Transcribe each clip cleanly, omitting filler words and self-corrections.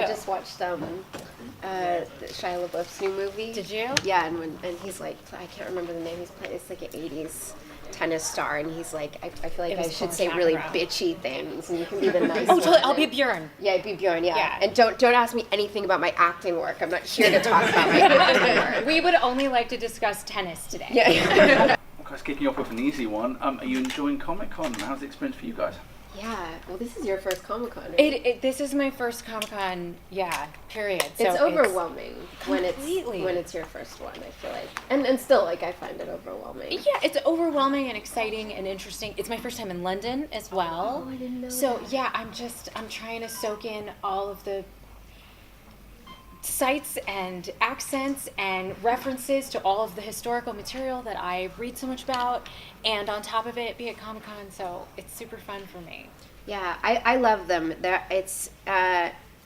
I just watched Shia LaBeouf's new movie. Did you? Yeah, and he's like, I can't remember the name. It's like an 80s tennis star, and he's like, I feel like I should say really bitchy things, and you can be the nice one. Totally. I'll be Bjorn. Yeah, be Bjorn. Yeah. And don't ask me anything about my acting work. I'm not here to talk about my acting work. We would only like to discuss tennis today. Yeah. Guys, kicking off with an easy one. Are you enjoying Comic-Con? How's the experience for you guys? Yeah. Well, this is your first Comic-Con, right? This is my first Comic-Con, period. So it's overwhelming when completely. it's your first one, I feel like. And still, like, I find it overwhelming. Yeah, it's overwhelming and exciting and interesting. It's my first time in London as well. Oh, I didn't know that. Yeah, I'm trying to soak in all of the sights and accents and references to all of the historical material that I read so much about, and on top of it be at Comic-Con, so it's super fun for me. Yeah, I love them.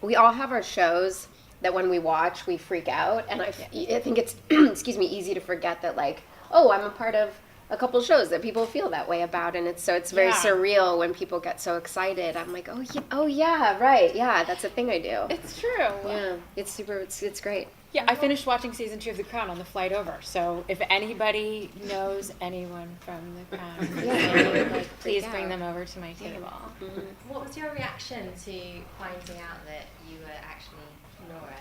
We all have our shows that when we watch we freak out, and I think it's excuse me, easy to forget that, like, oh, I'm a part of a couple shows that people feel that way about, and it's very surreal when people get so excited. I'm like, oh yeah, right, yeah, that's a thing I do. It's true. Yeah, it's great. Yeah, I finished watching season 2 of The Crown on the flight over, so if anybody knows anyone from The Crown, please bring them over to my table. Mm-hmm. What was your reaction to finding out that you were actually Nora?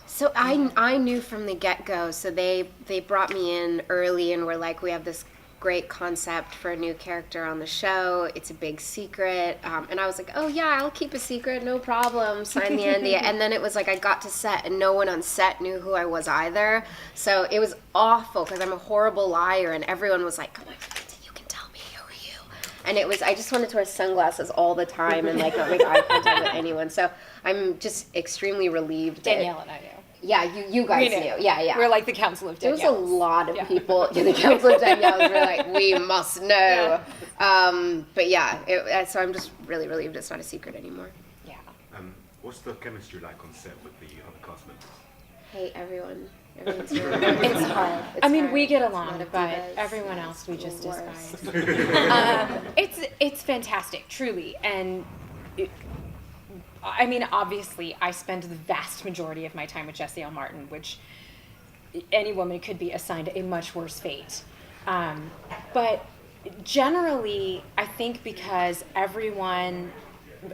So I knew from the get-go, so they brought me in early and were like, we have this great concept for a new character on the show, it's a big secret, and I was like, oh yeah, I'll keep a secret, no problem, sign the NDA. And then it was like I got to set and no one on set knew who I was either, so it was awful because I'm a horrible liar, and everyone was like, oh my God, you can tell me, who are you? And it was, I just wanted to wear sunglasses all the time and like not make eye contact with anyone, so I'm just extremely relieved. Danielle and I knew. Yeah, you guys knew. Yeah. We're like the Council of Danielles. There was a lot of people in the Council of Danielles were like, we must know. Yeah. But yeah, so I'm just really relieved it's not a secret anymore. Yeah. What's the chemistry like on set with the other cast members? Hey, everyone. Everyone's really It's hard. I mean, we get along, but everyone else we just despise. It's fantastic, truly, and I mean, obviously, I spend the vast majority of my time with Jesse L. Martin, which any woman could be assigned a much worse fate. But generally, I think because everyone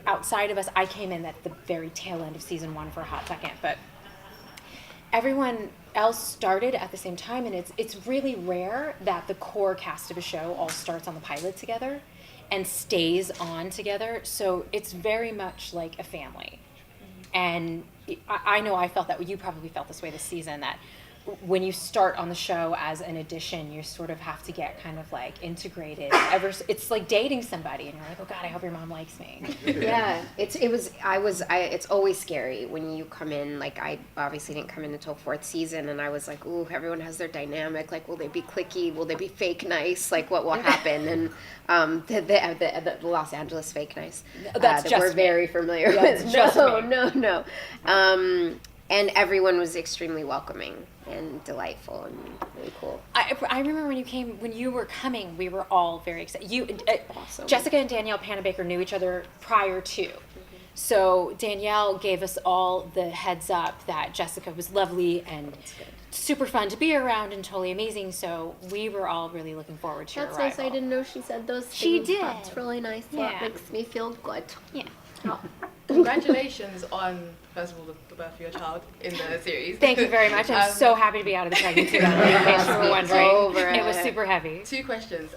outside of us, I came in at the very tail end of season 1 for a hot second, but everyone else started at the same time, and it's really rare that the core cast of a show all starts on the pilot together and stays on together, so it's very much like a family. And I know I felt that, you probably felt this way this season, that when you start on the show as an addition, you sort of have to get kind of like integrated. It's like dating somebody, and you're like, oh God, I hope your mom likes me. Yeah, it's always scary when you come in. Like, I obviously didn't come in until 4th season, and I was like, ooh, everyone has their dynamic. Like, will they be cliquey? Will they be fake nice? Like, what will happen? And the Los Angeles fake nice. That's that we're very familiar with. No. And everyone was extremely welcoming and delightful and really cool. I remember when you were coming, we were all very excited. Awesome. Jessica and Danielle Panabaker knew each other prior to. So Danielle gave us all the heads up that Jessica was lovely and super fun to be around and totally amazing. So we were all really looking forward to her arrival. That's nice. I didn't know she said those things. She did. That's really nice. Yeah. That makes me feel good. Yeah. Oh. Congratulations on, first of all, the birth of your child in the series. Thank you very much. I'm so happy to be out of the pregnancy. In case you were wondering. It was super heavy. 2 questions.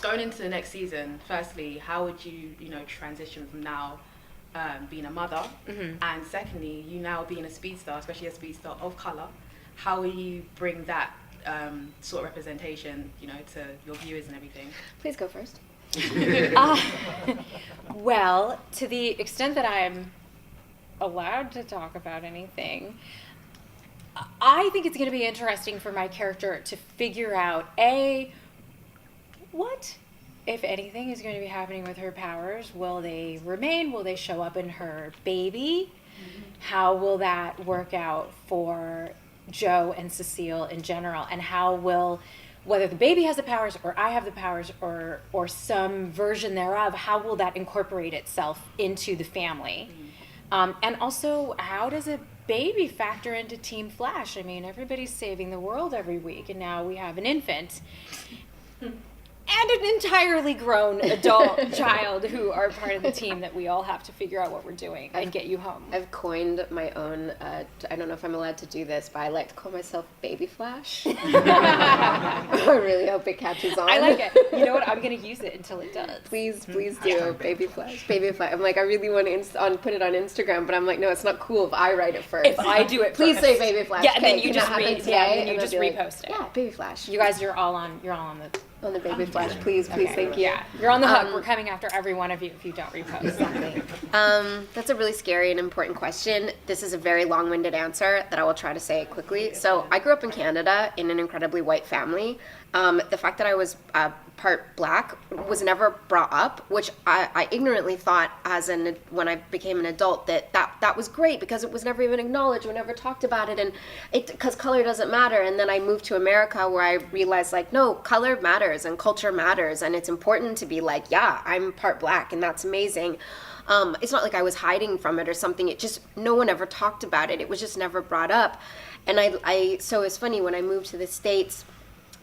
Going into the next season, firstly, how would you transition from now being a mother, and secondly, you now being a speedster, especially a speedster of colour, how will you bring that sort of representation, to your viewers and everything? Please go first. Well, to the extent that I'm allowed to talk about anything, I think it's going to be interesting for my character to figure out, what, if anything, is going to be happening with her powers. Will they remain? Will they show up in her baby? How will that work out for Joe and Cecile in general? And how will, whether the baby has the powers or I have the powers or some version thereof, how will that incorporate itself into the family? And also, how does a baby factor into Team Flash? I mean, everybody's saving the world every week, and now we have an infant and an entirely grown adult child who are part of the team that we all have to figure out what we're doing and get you home. I've coined my own, I don't know if I'm allowed to do this, but I like to call myself Baby Flash. I really hope it catches on. I like it. You know what? I'm going to use it until it does. Please do, Baby Flash. Baby Flash. I'm like, I really want to put it on Instagram, but I'm like, no, it's not cool if I write it first. If I do it Please first. say Baby Flash. Yeah, and then Okay, you can just that happen today? and then you And just I'll be like, repost it. Yeah, Baby Flash. You guys, you're all on the On the Baby Flash, please, thank you. Yeah, you're on the hook. We're coming after every one of you if you don't repost. Exactly. That's a really scary and important question. This is a very long-winded answer that I will try to say quickly. So I grew up in Canada in an incredibly white family. The fact that I was part black was never brought up, which I ignorantly thought when I became an adult that was great because it was never even acknowledged. We never talked about it, and because color doesn't matter. And then I moved to America where I realized like, no, color matters and culture matters, and it's important to be like, yeah, I'm part black, and that's amazing. It's not like I was hiding from it or something. It just, no one ever talked about it. It was just never brought up. And so it's funny, when I moved to the States,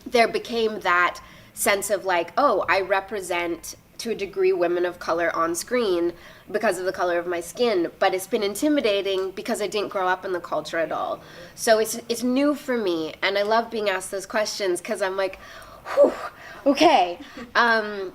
there became that sense of like, oh, I represent to a degree women of color on screen because of the color of my skin, but it's been intimidating because I didn't grow up in the culture at all. So it's new for me, and I love being asked those questions because I'm like, whew, okay. I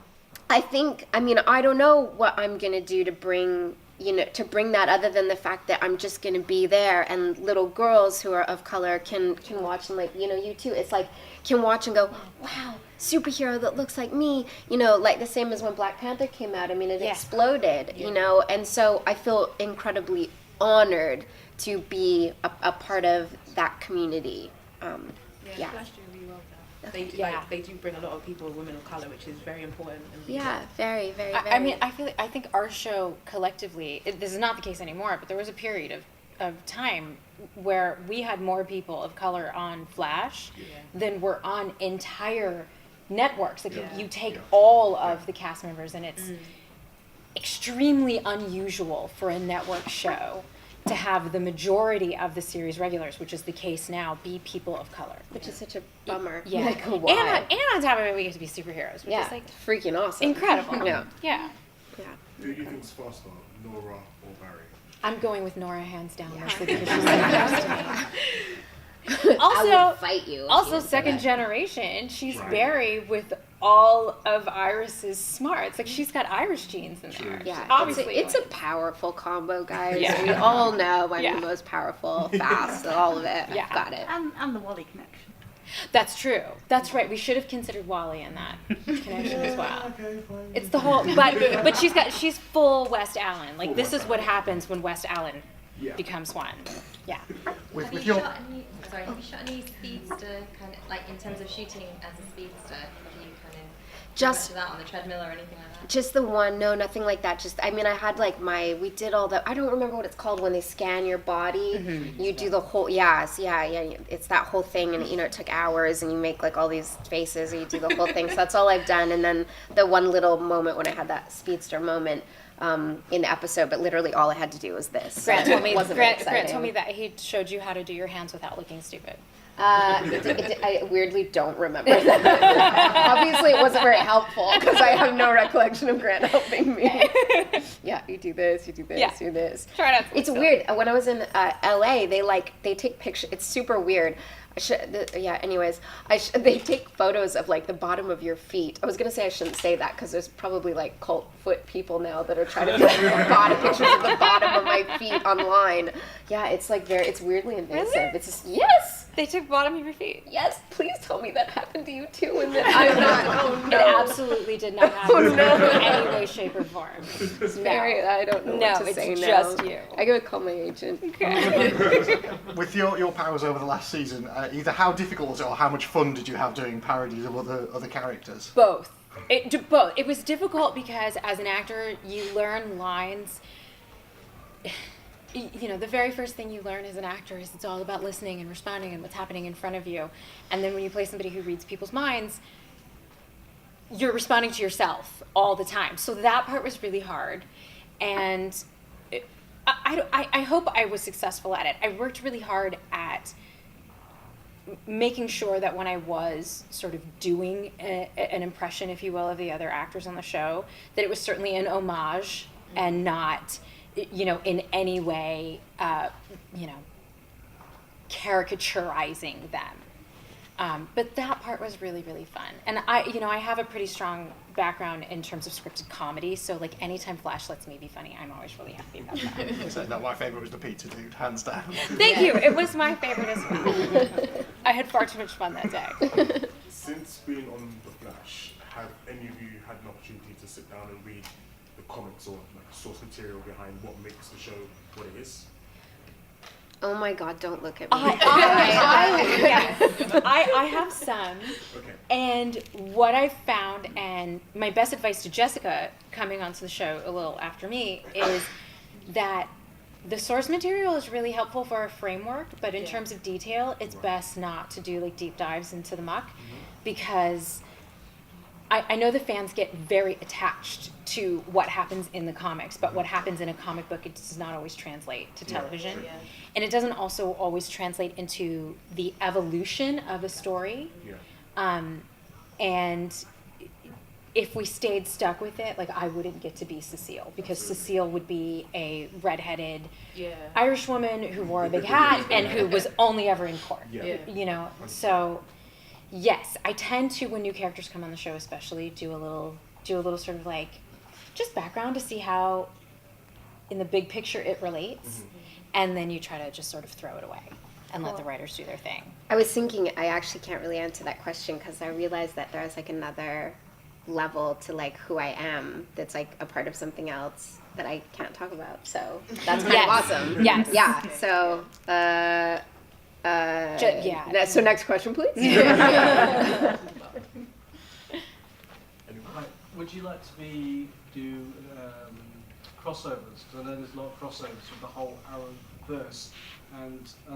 don't know what I'm gonna do to bring that, other than the fact that I'm just gonna be there, and little girls who are of color can watch, and like, you too, it's like, can watch and go, wow, superhero that looks like me, like the same as when Black Panther came out. I mean, it exploded, and so I feel incredibly honored to be a part of that community. Flash do really well with that. They do bring a lot of people, women of color, which is very important. And Very, very, very. I think our show collectively, this is not the case anymore, but there was a period of time where we had more people of color on Flash than were on entire networks. Like you take all of the cast members, and it's extremely unusual for a network show to have the majority of the series regulars, which is the case now, be people of color. Which is such a bummer. Yeah. Like, why? And on top of it, we get to be superheroes, which is like freaking awesome. Incredible. Yeah. Who do you think's faster, Nora or Barry? I'm going with Nora hands down, mostly because she's the best to me. I would fight you. Also, second generation, she's Barry with all of Iris's smarts. Like, she's got Irish genes in there. Yeah, obviously. it's a powerful combo, guys. Yeah. We all know I'm the most powerful, fast, all of it. Yeah. Got it. And the Wally connection. That's true. That's right. We should have considered Wally in that connection as well. It's the whole, but she's full West Allen. Like, this is what happens when West Allen becomes one. Yeah. Have you shot any speedster kind of, like, in terms of shooting as a speedster? Have you kind of Just that on the treadmill or anything like that? Just the one, no, nothing like that. Just, I mean, I had like we did all the, I don't remember what it's called when they scan your body. Mm-hmm. You do the whole, it's that whole thing, and it took hours, and you make like all these faces, and you do the whole thing. So that's all I've done. And then the one little moment when I had that speedster moment in the episode, but literally all I had to do was this. Grant So told me, Grant told me that he showed you how to do your hands without looking stupid. I weirdly don't remember that. Obviously, it wasn't very helpful because I have no recollection of Grant helping me. Yeah, you do this, you do this. Try not to. It's weird. When I was in LA, they take pictures. It's super weird. They take photos of like the bottom of your feet. I was gonna say I shouldn't say that because there's probably like cult foot people now that are trying to get pictures of the bottom of my feet online. Yeah, it's like it's weirdly invasive. Really? It's just, yes. They took bottom of your feet. Yes, please tell me that happened to you too, and that I'm not. Oh no! It absolutely did not happen in any way, shape, or form. It's very. I don't know what to say now. No, it's just you. I gotta call my agent. With your powers over the last season, either how difficult was it or how much fun did you have doing parodies of other characters? Both. Both. It was difficult because as an actor, you learn lines. The very first thing you learn as an actor is it's all about listening and responding and what's happening in front of you. And then when you play somebody who reads people's minds, you're responding to yourself all the time. So that part was really hard. And I hope I was successful at it. I worked really hard at making sure that when I was sort of doing an impression, if you will, of the other actors on the show, that it was certainly an homage and not, in any way, caricaturizing them. But that part was really, really fun. And I have a pretty strong background in terms of scripted comedy, so like anytime Flash lets me be funny, I'm always really happy about that. So, no, my favourite was the pizza dude, hands down. Thank you. It was my favorite as well. I had far too much fun that day. Since being on The Flash, have any of you had an opportunity to sit down and read the comics or like source material behind what makes the show what it is? Oh my God! Don't look at me. I have some. Okay. And what I found, and my best advice to Jessica coming onto the show a little after me, is that the source material is really helpful for a framework, but in terms of detail, it's best not to do like deep dives into the muck, because I know the fans get very attached to what happens in the comics, but what happens in a comic book, it does not always translate to television. Yeah. And it doesn't also always translate into the evolution of a story. Yeah. And if we stayed stuck with it, like I wouldn't get to be Cecile, because Cecile would be a redheaded Irish woman who wore a big hat and who was only ever in court. Yeah. So yes, I tend to, when new characters come on the show especially, do a little sort of like just background to see how in the big picture it relates, and then you try to just sort of throw it away and let the writers do their thing. I was thinking I actually can't really answer that question because I realized that there's like another level to like who I am that's like a part of something else that I can't talk about. So that's kind of awesome. Yes. Yeah. So so next question, please. Would you like to do crossovers? Because I know there's a lot of crossovers with the whole Arrowverse, and I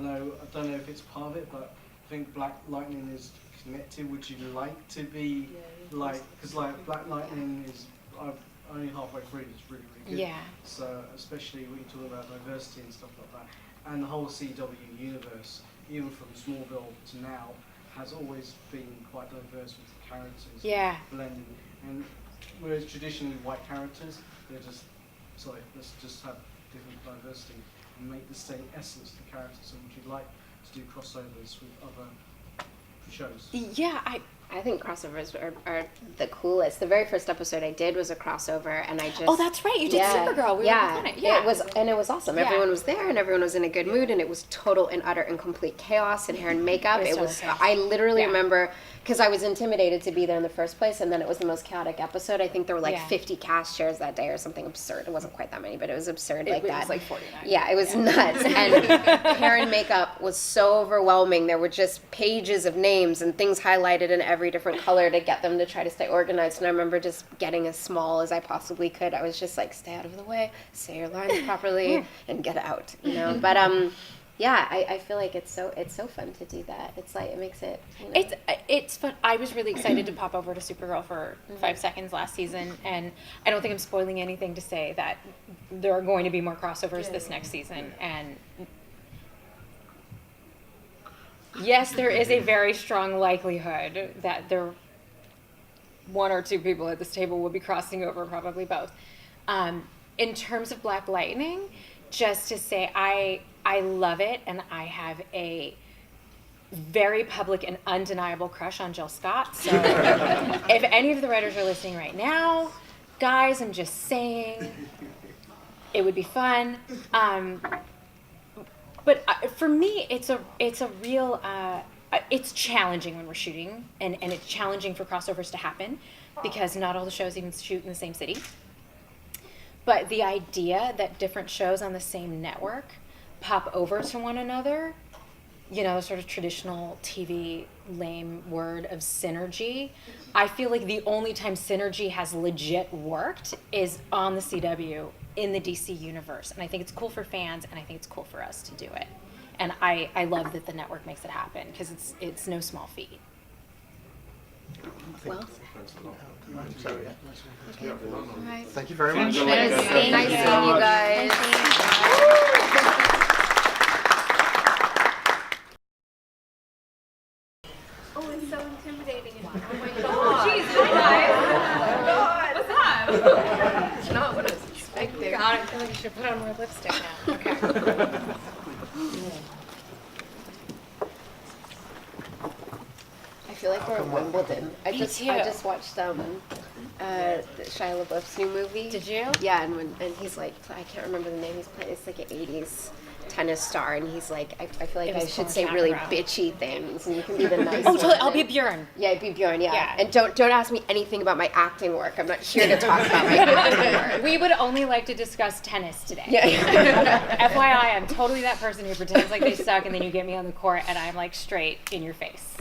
don't know if it's part of it, but I think Black Lightning is connected. Would you like to be because Black Lightning is I'm only halfway through. It's really good. Yeah. So especially when you're talking about diversity and stuff like that, and the whole CW universe, even from Smallville to now, has always been quite diverse with the characters blending. And whereas traditionally white characters, they're just let's just have different diversity and make the same essence of the characters. So would you like to do crossovers with other shows? Yeah, I think crossovers are the coolest. The very first episode I did was a crossover, and I just... Oh, that's right. You did Supergirl. We were on it. Yeah. It was awesome. Yeah. Everyone was there, and everyone was in a good mood, and it was total and utter and complete chaos and hair and makeup. I literally remember, because I was intimidated to be there in the first place, and then it was the most chaotic episode. I think there were like 50 cast chairs that day or something absurd. It wasn't quite that many, but it was absurd like that. It was like 49. Yeah, it was nuts. And hair and makeup was so overwhelming. There were just pages of names and things highlighted in every different color to get them to try to stay organized. And I remember just getting as small as I possibly could. I was just like, stay out of the way, say your lines properly, and get out, But I feel like it's so fun to do that. It's like it makes it. It's fun. I was really excited to pop over to Supergirl for 5 seconds last season, and I don't think I'm spoiling anything to say that there are going to be more crossovers this next season. And yes, there is a very strong likelihood that there one or two people at this table will be crossing over, probably both. In terms of Black Lightning, just to say I love it, and I have a very public and undeniable crush on Jill Scott. So if any of the writers are listening right now, guys, I'm just saying it would be fun. But for me, it's a real, it's challenging when we're shooting, and it's challenging for crossovers to happen because not all the shows even shoot in the same city. But the idea that different shows on the same network pop over to one another, the sort of traditional TV lame word of synergy, I feel like the only time synergy has legit worked is on the CW in the DC universe. And I think it's cool for fans, and I think it's cool for us to do it. And I love that the network makes it happen, because it's no small feat. Well, Thank you very much. nice seeing you guys. feel like I should put on more lipstick now. Okay. I feel like we're at Wimbledon. I Me just too. watched Shia LaBeouf's new movie. Did you? Yeah, and he's like, I can't remember the name he's playing. It's like an 80s tennis star, and he's like, I feel like It I was should Paul say really Chaparral. bitchy things, and you can be the nice Oh, one. totally. I'll be Bjorn. Yeah, be Bjorn, yeah. Yeah. And don't ask me anything about my acting work. I'm not here to talk about my acting work. We would only like to discuss tennis today. Yeah. FYI, I'm totally that person who pretends like they suck and then you get me on the court and I'm like straight in your face.